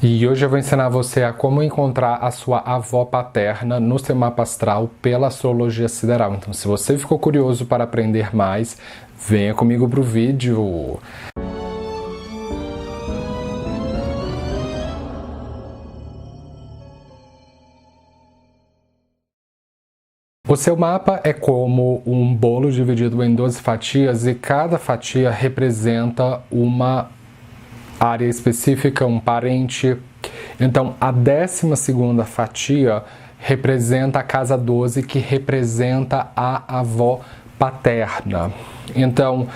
E hoje eu vou ensinar você a como encontrar a sua avó paterna no seu mapa astral pela astrologia sideral. Então, se você ficou curioso para aprender mais, venha comigo pro vídeo. O seu mapa é como um bolo dividido em 12 fatias e cada fatia representa uma área específica, um parente. Então, a 12ª fatia representa a casa 12, que representa a avó paterna. Então,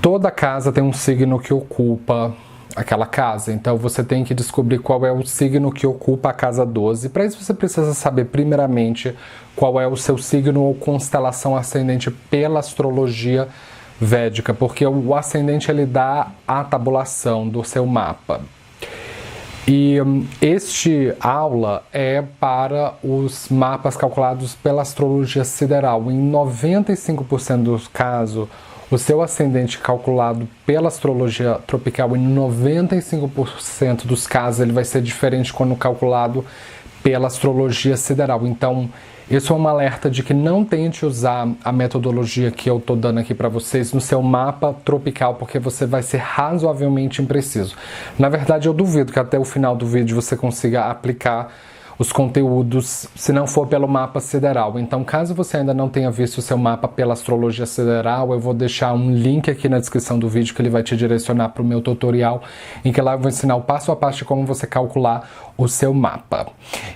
toda casa tem um signo que ocupa aquela casa. Então, você tem que descobrir qual é o signo que ocupa a casa 12. Para isso, você precisa saber, primeiramente, qual é o seu signo ou constelação ascendente pela astrologia védica, porque o ascendente ele dá a tabulação do seu mapa. E este aula é para os mapas calculados pela astrologia sideral. Em 95% dos casos, o seu ascendente calculado pela astrologia tropical, em 95% dos casos, ele vai ser diferente quando calculado pela astrologia sideral. Então, isso é um alerta de que não tente usar a metodologia que eu estou dando aqui para vocês no seu mapa tropical, porque você vai ser razoavelmente impreciso. Na verdade, eu duvido que até o final do vídeo você consiga aplicar os conteúdos, se não for pelo mapa sideral. Então, caso você ainda não tenha visto o seu mapa pela astrologia sideral, eu vou deixar um link aqui na descrição do vídeo que ele vai te direcionar para o meu tutorial, em que lá eu vou ensinar o passo a passo de como você calcular o seu mapa.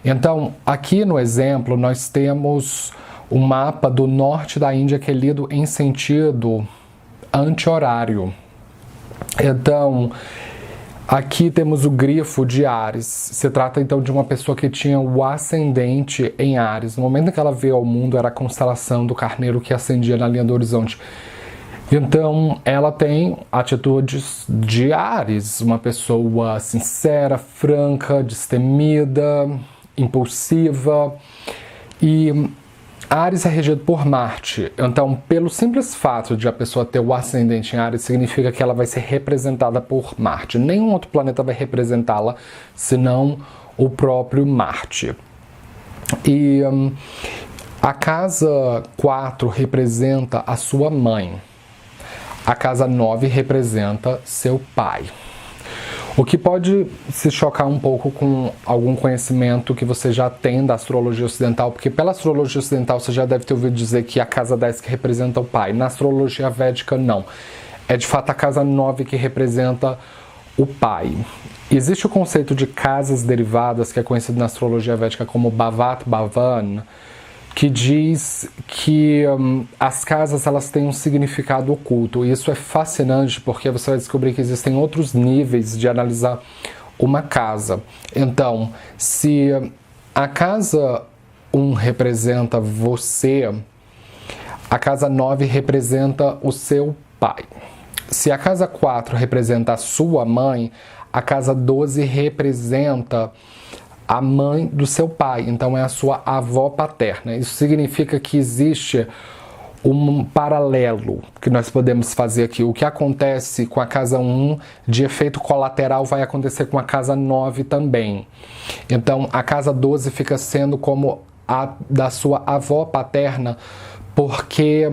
Então, aqui no exemplo, nós temos o mapa do norte da Índia, que é lido em sentido anti-horário. Então, aqui temos o grifo de Áries. Se trata então de uma pessoa que tinha o ascendente em Áries. No momento em que ela veio ao mundo, era a constelação do carneiro que ascendia na linha do horizonte. Então, ela tem atitudes de Áries, uma pessoa sincera, franca, destemida, impulsiva. E Áries é regido por Marte. Então, pelo simples fato de a pessoa ter o ascendente em Áries, significa que ela vai ser representada por Marte. Nenhum outro planeta vai representá-la, senão o próprio Marte. E a casa 4 representa a sua mãe. A casa 9 representa seu pai. O que pode se chocar um pouco com algum conhecimento que você já tem da astrologia ocidental, porque pela astrologia ocidental você já deve ter ouvido dizer que a casa 10 que representa o pai. Na astrologia védica, não. É de fato a casa 9 que representa o pai. Existe o conceito de casas derivadas, que é conhecido na astrologia védica como Bhavat Bhavan, que diz que as casas elas têm um significado oculto. E isso é fascinante porque você vai descobrir que existem outros níveis de analisar uma casa. Então, se a casa 1 representa você, a casa 9 representa o seu pai. Se a casa 4 representa a sua mãe, a casa 12 representa a mãe do seu pai, então é a sua avó paterna. Isso significa que existe um paralelo que nós podemos fazer aqui. O que acontece com a casa 1 de efeito colateral vai acontecer com a casa 9 também. Então a casa 12 fica sendo como a da sua avó paterna, porque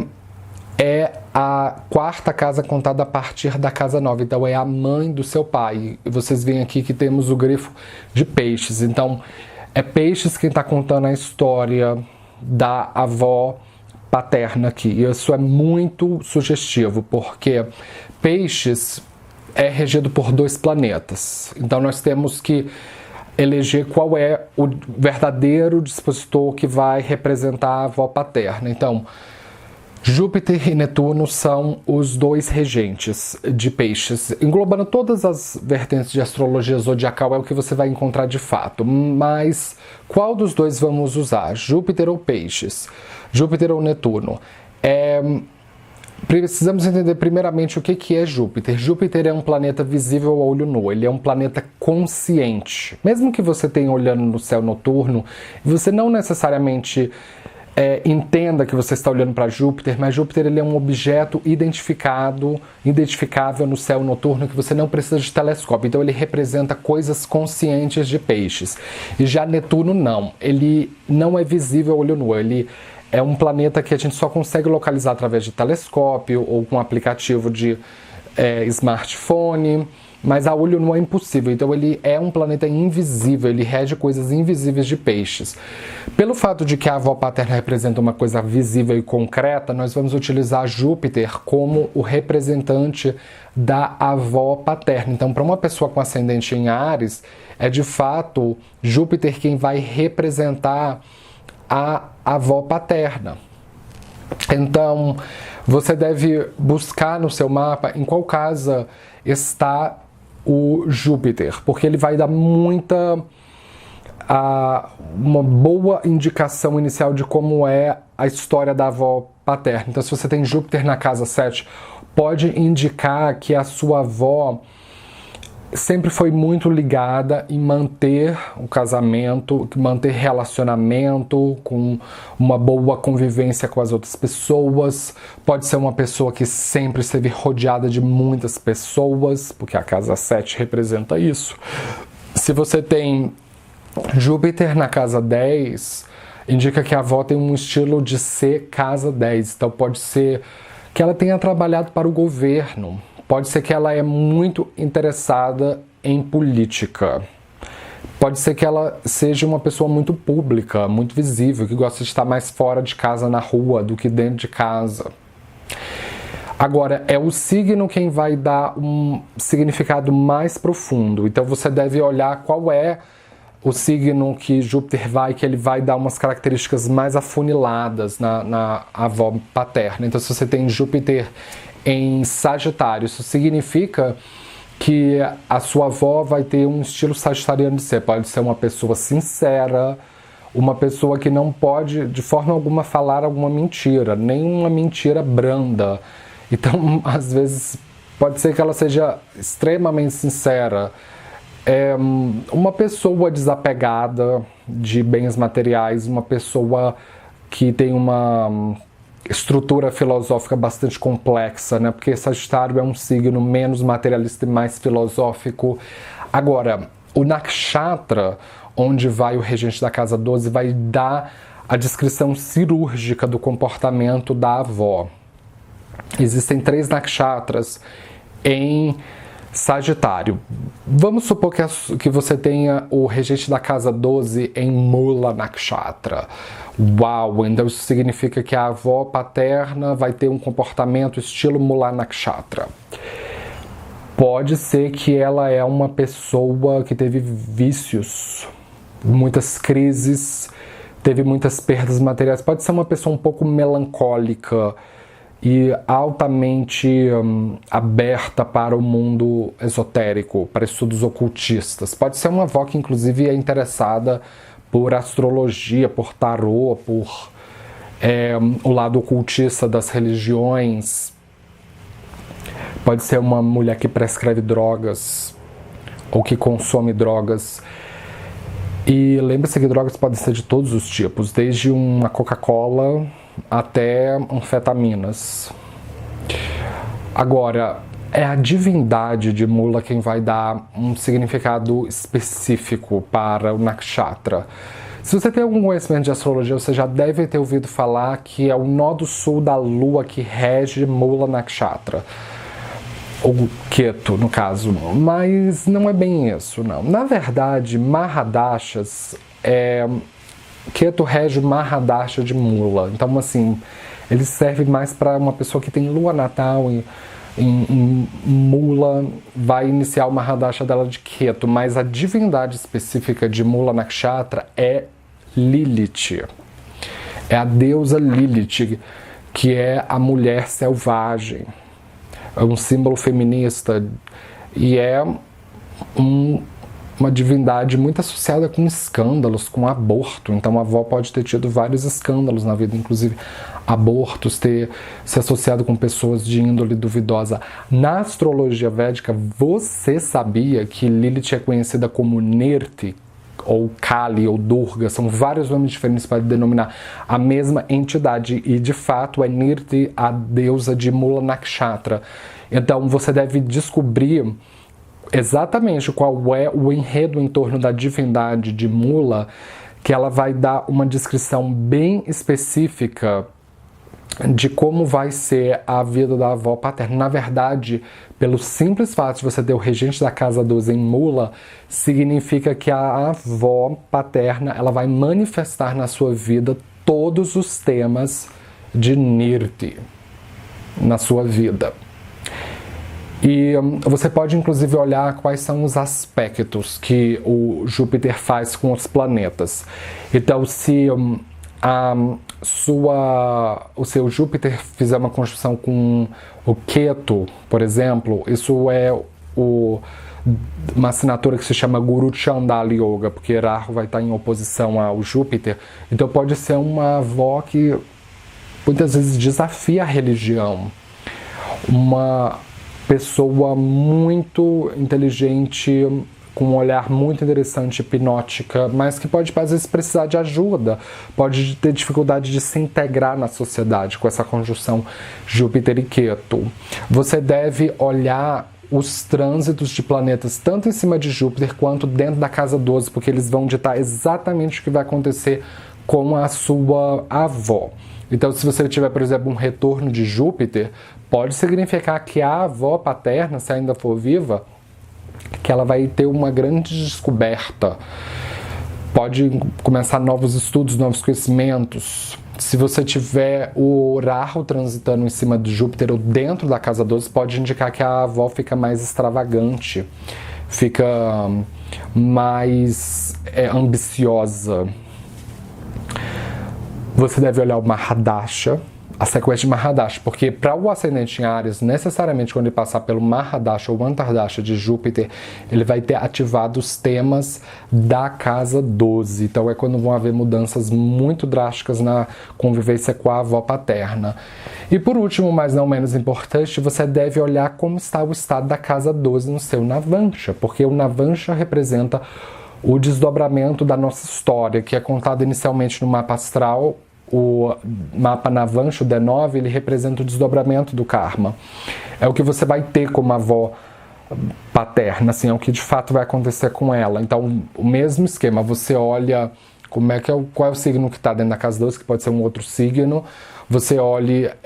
é a 4ª casa contada a partir da casa 9, então é a mãe do seu pai. E vocês veem aqui que temos o grifo de peixes, então é peixes quem está contando a história da avó paterna aqui. E isso é muito sugestivo, porque peixes é regido por 2 planetas, então nós temos que eleger qual é o verdadeiro dispositor que vai representar a avó paterna. Então, Júpiter e Netuno são os 2 regentes de peixes. Englobando todas as vertentes de astrologia zodiacal é o que você vai encontrar de fato. Mas qual dos 2 vamos usar? Júpiter ou peixes? Júpiter ou Netuno? Precisamos entender primeiramente o que é Júpiter. Júpiter é um planeta visível ao olho nu, ele é um planeta consciente. Mesmo que você tenha olhando no céu noturno, você não necessariamente entenda que você está olhando para Júpiter, mas Júpiter ele é um objeto identificável no céu noturno que você não precisa de telescópio. Então ele representa coisas conscientes de peixes. E já Netuno não. Ele não é visível a olho nu. Ele é um planeta que a gente só consegue localizar através de telescópio ou com um aplicativo de smartphone. Mas a olho nu é impossível, então ele é um planeta invisível, ele rege coisas invisíveis de peixes. Pelo fato de que a avó paterna representa uma coisa visível e concreta, nós vamos utilizar Júpiter como o representante da avó paterna. Então, para uma pessoa com ascendente em Áries, é de fato Júpiter quem vai representar a avó paterna. Então, você deve buscar no seu mapa em qual casa está o Júpiter, porque ele vai dar uma boa indicação inicial de como é a história da avó paterna. Então, se você tem Júpiter na casa 7, pode indicar que a sua avó sempre foi muito ligada em manter o casamento, manter relacionamento, com uma boa convivência com as outras pessoas. Pode ser uma pessoa que sempre esteve rodeada de muitas pessoas, porque a casa 7 representa isso. Se você tem Júpiter na casa 10, indica que a avó tem um estilo de ser casa 10. Então pode ser que ela tenha trabalhado para o governo. Pode ser que ela é muito interessada em política. Pode ser que ela seja uma pessoa muito pública, muito visível, que gosta de estar mais fora de casa, na rua, do que dentro de casa. Agora, é o signo quem vai dar um significado mais profundo. Então você deve olhar qual é o signo que Júpiter que ele vai dar umas características mais afuniladas na avó paterna. Então se você tem Júpiter em Sagitário, isso significa que a sua avó vai ter um estilo sagitariano de ser. Pode ser uma pessoa sincera, uma pessoa que não pode de forma alguma falar alguma mentira, nem uma mentira branda. Então, às vezes, pode ser que ela seja extremamente sincera. Uma pessoa desapegada de bens materiais, uma pessoa que tem uma estrutura filosófica bastante complexa, né? Porque Sagitário é um signo menos materialista e mais filosófico. Agora, o Nakshatra, onde vai o regente da casa 12, vai dar a descrição cirúrgica do comportamento da avó. Existem 3 nakshatras em Sagitário. Vamos supor que você tenha o regente da casa 12 em Mula Nakshatra. Uau! Então isso significa que a avó paterna vai ter um comportamento estilo Mula Nakshatra. Pode ser que ela é uma pessoa que teve vícios, muitas crises, teve muitas perdas materiais. Pode ser uma pessoa um pouco melancólica e altamente aberta para o mundo esotérico, para estudos ocultistas. Pode ser uma avó que inclusive é interessada por astrologia, por tarô, por o lado ocultista das religiões. Pode ser uma mulher que prescreve drogas ou que consome drogas. E lembre-se que drogas podem ser de todos os tipos, desde uma Coca-Cola até anfetaminas. Agora, é a divindade de Mula quem vai dar um significado específico para o Nakshatra. Se você tem algum conhecimento de astrologia, você já deve ter ouvido falar que é o nó do sul da lua que rege Mula Nakshatra. Ou Ketu, no caso. Mas não é bem isso, não. Na verdade, Mahadashas Ketu rege Mahadasha de Mula. Então, assim, ele serve mais para uma pessoa que tem lua natal em Mula, vai iniciar o Mahadasha dela de Ketu. Mas a divindade específica de Mula Nakshatra é Lilith. É a deusa Lilith, que é a mulher selvagem. É um símbolo feminista e é uma divindade muito associada com escândalos, com aborto. Então a avó pode ter tido vários escândalos na vida, inclusive abortos, ter se associado com pessoas de índole duvidosa. Na astrologia védica, você sabia que Lilith é conhecida como Nirti, ou Kali, ou Durga, são vários nomes diferentes para denominar a mesma entidade, e de fato é Nirti, a deusa de Mula Nakshatra. Então você deve descobrir exatamente qual é o enredo em torno da divindade de Mula, que ela vai dar uma descrição bem específica de como vai ser a vida da avó paterna. Na verdade, pelo simples fato de você ter o regente da casa 12 em Mula, significa que a avó paterna ela vai manifestar na sua vida todos os temas de Nirti na sua vida. E você pode inclusive olhar quais são os aspectos que o Júpiter faz com os planetas. Então, se o seu Júpiter fizer uma conjunção com o Ketu, por exemplo, isso é uma assinatura que se chama Guru Chandala Yoga, porque Rahu vai estar em oposição ao Júpiter. Então pode ser uma avó que muitas vezes desafia a religião, uma pessoa muito inteligente, com um olhar muito interessante, hipnótica, mas que pode às vezes precisar de ajuda, pode ter dificuldade de se integrar na sociedade com essa conjunção Júpiter e Ketu. Você deve olhar os trânsitos de planetas tanto em cima de Júpiter quanto dentro da casa 12, porque eles vão ditar exatamente o que vai acontecer com a sua avó. Então, se você tiver, por exemplo, um retorno de Júpiter, pode significar que a avó paterna, se ainda for viva, que ela vai ter uma grande descoberta, pode começar novos estudos, novos conhecimentos. Se você tiver o Rahu transitando em cima de Júpiter ou dentro da casa 12, pode indicar que a avó fica mais extravagante, fica mais ambiciosa. Você deve olhar o Mahadasha, a sequência de Mahadasha, porque para o ascendente em Áries, necessariamente quando ele passar pelo Mahadasha ou Antardasha de Júpiter, ele vai ter ativado os temas da casa 12. Então é quando vão haver mudanças muito drásticas na convivência com a avó paterna. E por último, mas não menos importante, você deve olhar como está o estado da casa 12 no seu Navansha, porque o Navansha representa o desdobramento da nossa história, que é contado inicialmente no mapa astral. O mapa Navansha, o D9, ele representa o desdobramento do karma. É o que você vai ter como avó paterna, assim, é o que de fato vai acontecer com ela. Então, o mesmo esquema, você olha qual é o signo que está dentro da casa 12, que pode ser um outro signo. Você olha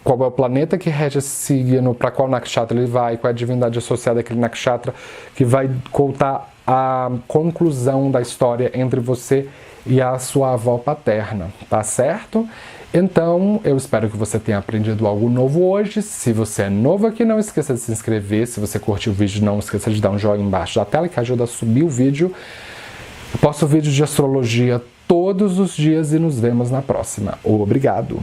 qual é o planeta que rege esse signo, para qual nakshatra ele vai, qual é a divindade associada àquele nakshatra, que vai contar a conclusão da história entre você e a sua avó paterna, tá certo? Então, eu espero que você tenha aprendido algo novo hoje. Se você é novo aqui, não esqueça de se inscrever. Se você curtiu o vídeo, não esqueça de dar um joinha embaixo da tela, que ajuda a subir o vídeo. Eu posto vídeos de astrologia todos os dias e nos vemos na próxima. Obrigado!